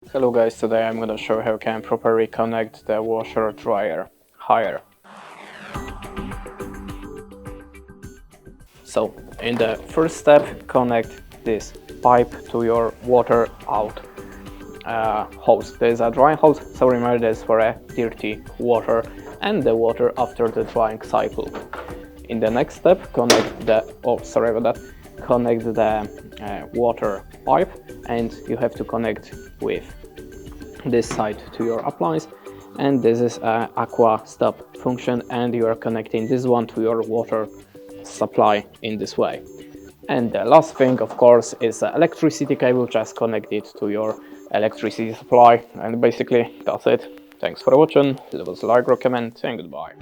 Hello guys, today I'm gonna show how you can properly connect the washer dryer haier. So in the first step, connect this pipe to your water out hose. There is a drying hose, so remember this for a dirty water and the water after the drying cycle. In the next step, connect the connect the water pipe, and you have to connect with this side to your appliance, and this is a aqua stop function, and you are connecting this one to your water supply in this way. And the last thing, of course, is the electricity cable. Just connect it to your electricity supply, and basically that's it. Thanks for watching, leave us a like, recommend, and goodbye.